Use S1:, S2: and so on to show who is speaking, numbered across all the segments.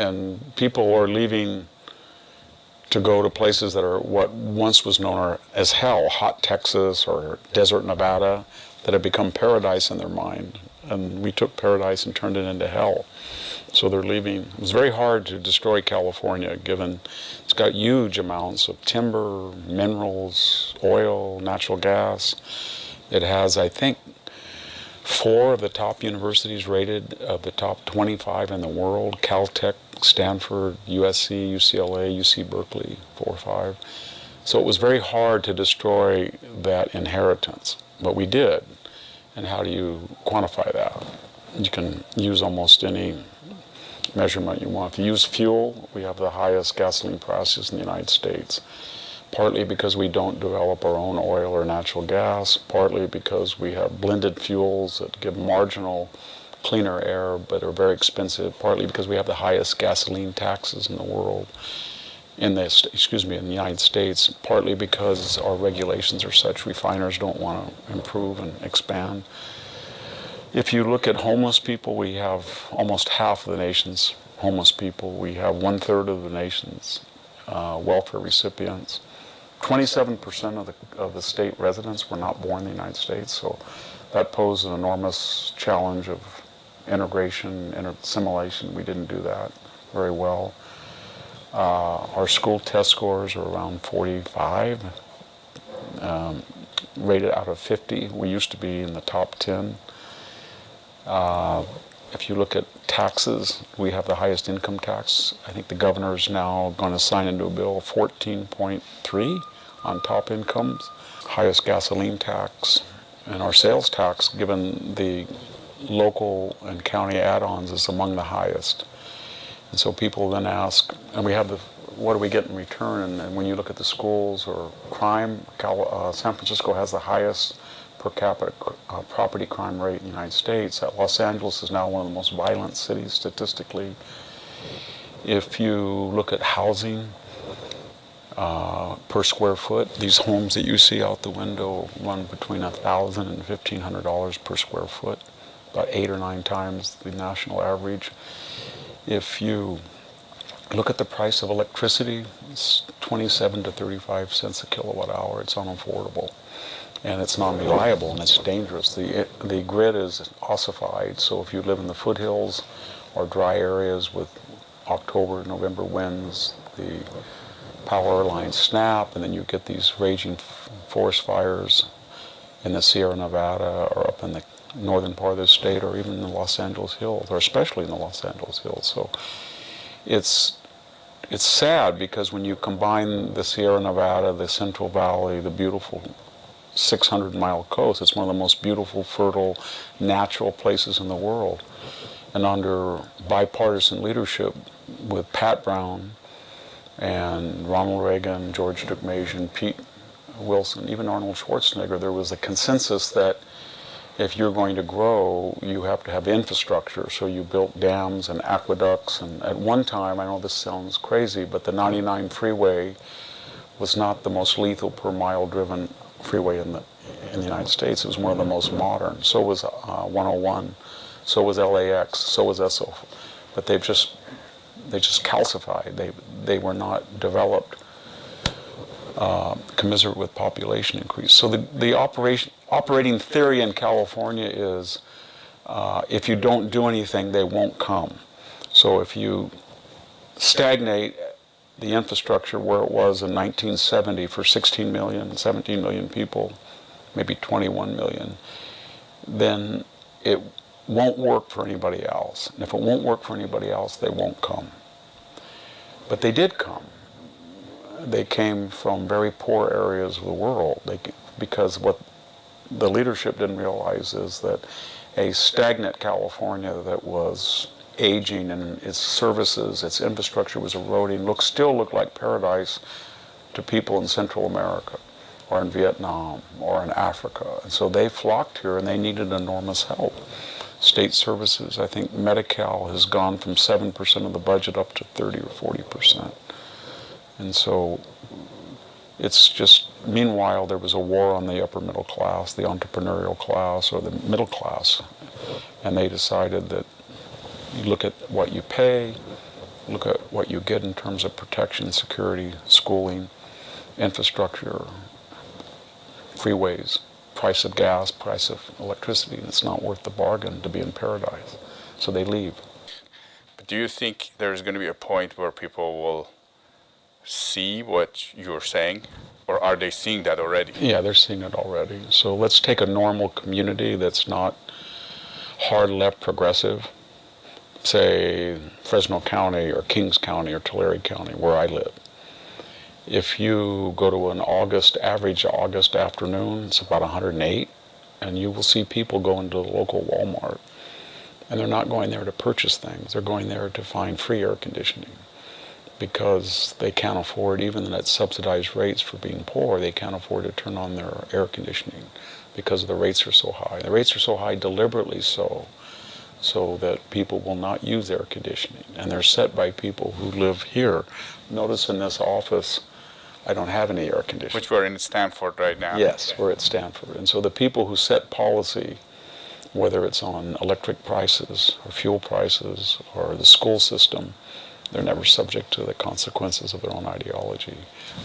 S1: and people are leaving to go to places that are what once was known as hell, hot Texas or desert Nevada, that have become paradise in their mind. And we took paradise and turned it into hell. So they're leaving. It was very hard to destroy California, given it's got huge amounts of timber, minerals, oil, natural gas. It has, I think, 4 of the top universities rated of the top 25 in the world: Caltech, Stanford, USC, UCLA, UC Berkeley, 4 or 5. So it was very hard to destroy that inheritance, but we did. And how do you quantify that? You can use almost any measurement you want. If you use fuel, we have the highest gasoline prices in the United States, partly because we don't develop our own oil or natural gas, partly because we have blended fuels that give marginal cleaner air but are very expensive, partly because we have the highest gasoline taxes in the world, in the United States, partly because our regulations are such refiners don't want to improve and expand. If you look at homeless people, we have almost half of the nation's homeless people. We have 1/3 of the nation's welfare recipients. 27% of the state residents were not born in the United States, so that posed an enormous challenge of integration and assimilation. We didn't do that very well. Our school test scores are around 45, rated out of 50. We used to be in the top 10. If you look at taxes, we have the highest income tax. I think the governor is now going to sign into a bill 14.3 on top incomes. Highest gasoline tax, and our sales tax, given the local and county add-ons, is among the highest. And so people then ask, and we have what do we get in return? And when you look at the schools or crime, San Francisco has the highest per capita property crime rate in the United States. Los Angeles is now one of the most violent cities statistically. If you look at housing per square foot, these homes that you see out the window run between $1,000 and $1,500 per square foot, about 8 or 9 times the national average. If you look at the price of electricity, it's 27 to 35 cents a kilowatt hour. It's unaffordable. And it's non-reliable, and it's dangerous. The grid is ossified, so if you live in the foothills or dry areas with October, November winds, the power lines snap, and then you get these raging forest fires in the Sierra Nevada or up in the northern part of the state, or even in the Los Angeles Hills, or especially in the Los Angeles Hills. So it's sad, because when you combine the Sierra Nevada, the Central Valley, the beautiful 600-mile coast, it's one of the most beautiful, fertile, natural places in the world. And under bipartisan leadership with Pat Brown and Ronald Reagan, George Deukmejian, Pete Wilson, even Arnold Schwarzenegger, there was a consensus that if you're going to grow, you have to have infrastructure. So you built dams and aqueducts. And at one time, I know this sounds crazy, but the 99 freeway was not the most lethal per mile driven freeway in the United States. It was one of the most modern. So was 101. So was LAX. So was SO. But they just calcified. They were not developed commensurate with population increase. So the operating theory in California is if you don't do anything, they won't come. So if you stagnate the infrastructure where it was in 1970 for 16 million, 17 million people, maybe 21 million, then it won't work for anybody else. And if it won't work for anybody else, they won't come. But they did come. They came from very poor areas of the world, because what the leadership didn't realize is that a stagnant California that was aging and its services, its infrastructure was eroding, still looked like paradise to people in Central America or in Vietnam or in Africa. And so they flocked here, and they needed enormous help. State services, I think Medi-Cal has gone from 7% of the budget up to 30 or 40%. And so it's just, meanwhile, there was a war on the upper middle class, the entrepreneurial class, or the middle class. And they decided that you look at what you pay, look at what you get in terms of protection, security, schooling, infrastructure, freeways, price of gas, price of electricity, and it's not worth the bargain to be in paradise. So they leave.
S2: But do you think there's going to be a point where people will see what you're saying? Or are they seeing that already?
S1: Yeah, they're seeing it already. So let's take a normal community that's not hard left progressive, say Fresno County or Kings County or Tulare County, where I live. If you go to an average August afternoon, it's about 108, and you will see people go into the local Walmart. And they're not going there to purchase things. They're going there to find free air conditioning because they can't afford, even at subsidized rates for being poor, they can't afford to turn on their air conditioning because the rates are so high. The rates are so high deliberately so that people will not use air conditioning. And they're set by people who live here. Notice in this office, I don't have any air conditioning.
S2: Which we're in Stanford right now.
S1: Yes, we're at Stanford. And so the people who set policy, whether it's on electric prices or fuel prices or the school system, they're never subject to the consequences of their own ideology.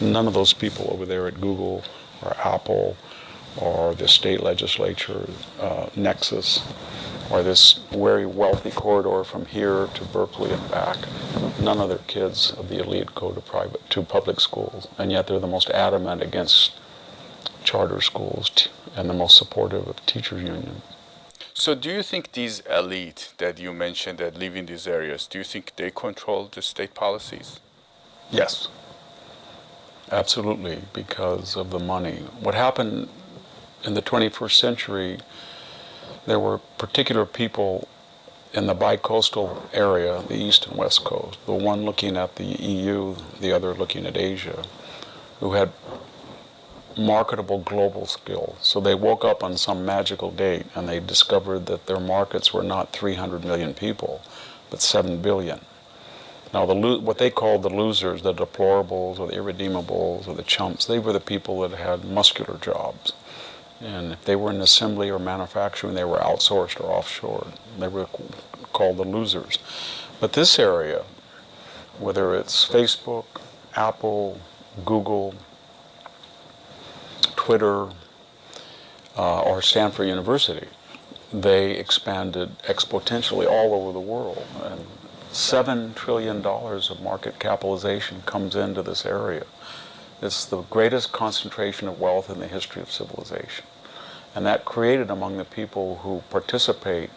S1: None of those people over there at Google or Apple or the state legislature nexus or this very wealthy corridor from here to Berkeley and back, none of their kids of the elite go to public schools, and yet they're the most adamant against charter schools and the most supportive of teachers' unions.
S2: So do you think these elite that you mentioned that live in these areas, do you think they control the state policies?
S1: Yes, absolutely, because of the money. What happened in the 21st century, there were particular people in the bi-coastal area, the east and west coast, the one looking at the EU, the other looking at Asia, who had marketable global skills. So they woke up on some magical date and they discovered that their markets were not 300 million people, but 7 billion. Now, what they called the losers, the deplorables or the irredeemables or the chumps, they were the people that had muscular jobs. And if they were in assembly or manufacturing, they were outsourced or offshore. They were called the losers. But this area, whether it's Facebook, Apple, Google, Twitter, or Stanford University, they expanded exponentially all over the world. And $7 trillion of market capitalization comes into this area. It's the greatest concentration of wealth in the history of civilization. And that created among the people who participate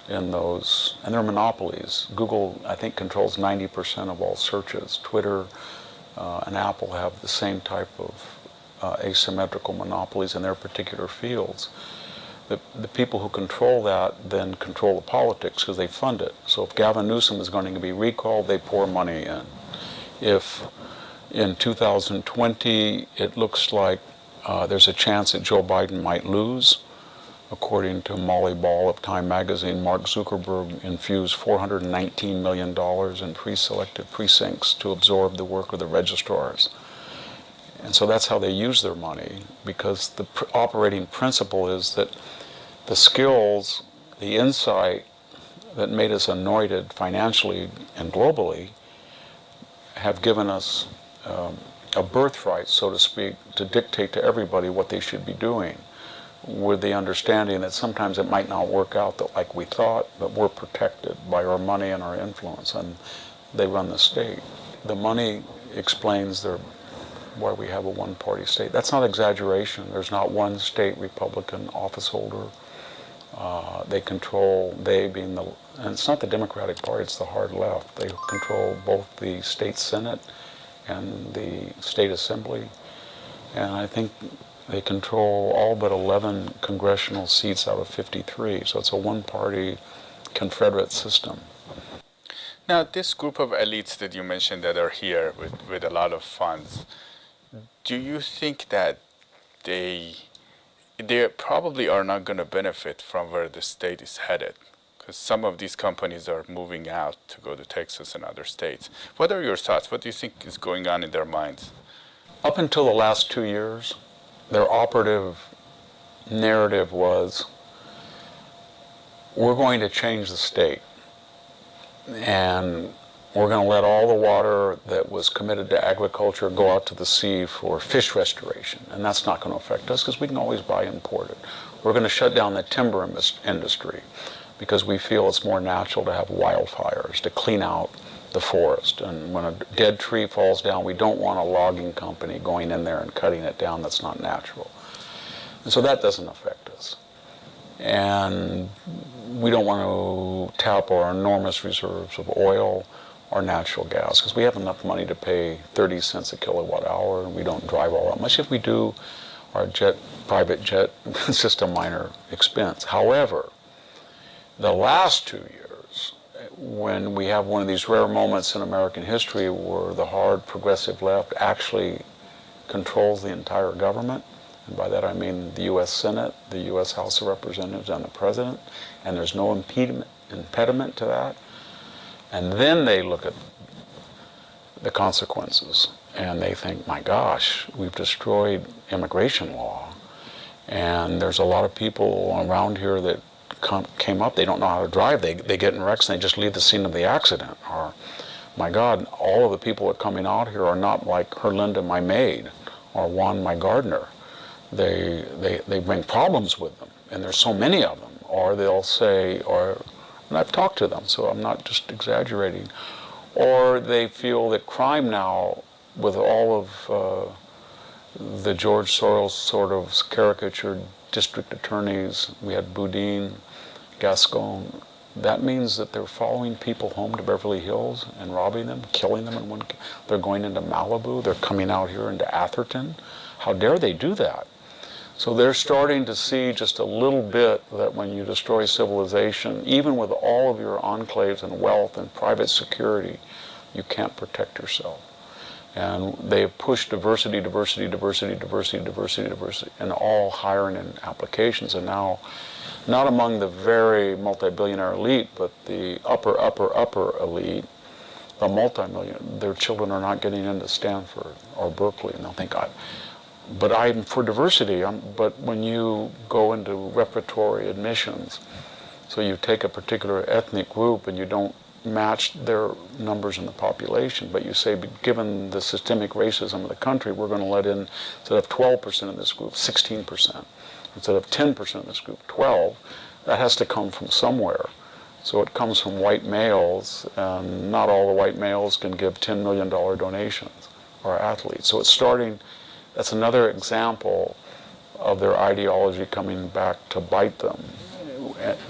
S1: in those, and they're monopolies. Google, I think, controls 90% of all searches. Twitter and Apple have the same type of asymmetrical monopolies in their particular fields. The people who control that then control the politics because they fund it. So if Gavin Newsom is going to be recalled, they pour money in. If in 2020 it looks like there's a chance that Joe Biden might lose, according to Molly Ball of Time magazine, Mark Zuckerberg infused $419 million in pre-selected precincts to absorb the work of the registrars. And so that's how they use their money, because the operating principle is that the skills, the insight that made us anointed financially and globally have given us a birthright, so to speak, to dictate to everybody what they should be doing, with the understanding that sometimes it might not work out like we thought, but we're protected by our money and our influence, and they run the state. The money explains why we have a one-party state. That's not exaggeration. There's not one state Republican office holder. They control, and it's not the Democratic Party, it's the hard left. They control both the state Senate and the state Assembly. And I think they control all but 11 congressional seats out of 53. So it's a one-party Confederate system.
S2: Now, this group of elites that you mentioned that are here with a lot of funds, do you think that they probably are not going to benefit from where the state is headed? Because some of these companies are moving out to go to Texas and other states. What are your thoughts? What do you think is going on in their minds?
S1: Up until the last 2 years, their operative narrative was, we're going to change the state. And we're going to let all the water that was committed to agriculture go out to the sea for fish restoration, and that's not going to affect us because we can always buy imported. We're going to shut down the timber industry because we feel it's more natural to have wildfires to clean out the forest. And when a dead tree falls down, we don't want a logging company going in there and cutting it down. That's not natural. And so that doesn't affect us. And we don't want to tap our enormous reserves of oil or natural gas because we have enough money to pay 30 cents a kilowatt hour, and we don't drive all that much. If we do, our private jet is just a minor expense. However, the last 2 years, when we have one of these rare moments in American history where the hard progressive left actually controls the entire government, and by that I mean the U.S. Senate, the U.S. House of Representatives, and the President, and there's no impediment to that. And then they look at the consequences, and they think, my gosh, we've destroyed immigration law, and there's a lot of people around here that came up, they don't know how to drive, they get in wrecks and they just leave the scene of the accident. Or, my God, all of the people that are coming out here are not like Herlinda, my maid, or Juan, my gardener. They bring problems with them, and there's so many of them. Or they'll say, and I've talked to them, so I'm not just exaggerating, or they feel that crime now, with all of the George Soros sort of caricatured district attorneys, we had Boudin, Gascon, that means that they're following people home to Beverly Hills and robbing them, killing them in one. They're going into Malibu, they're coming out here into Atherton. How dare they do that? So they're starting to see just a little bit that when you destroy civilization, even with all of your enclaves and wealth and private security, you can't protect yourself. And they have pushed diversity, in all hiring and applications. And now, not among the very multi-billionaire elite, but the upper elite, the multi-million, their children are not getting into Stanford or Berkeley, and they'll think, but I'm for diversity. But when you go into repertory admissions, so you take a particular ethnic group and you don't match their numbers in the population, but you say, given the systemic racism of the country, we're going to let in, instead of 12% of this group, 16%. Instead of 10% of this group, 12%. That has to come from somewhere. So it comes from white males, and not all the white males can give $10 million donations, or athletes. So it's starting, that's another example of their ideology coming back to bite them,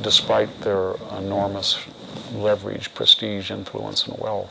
S1: despite their enormous leverage, prestige, influence, and wealth.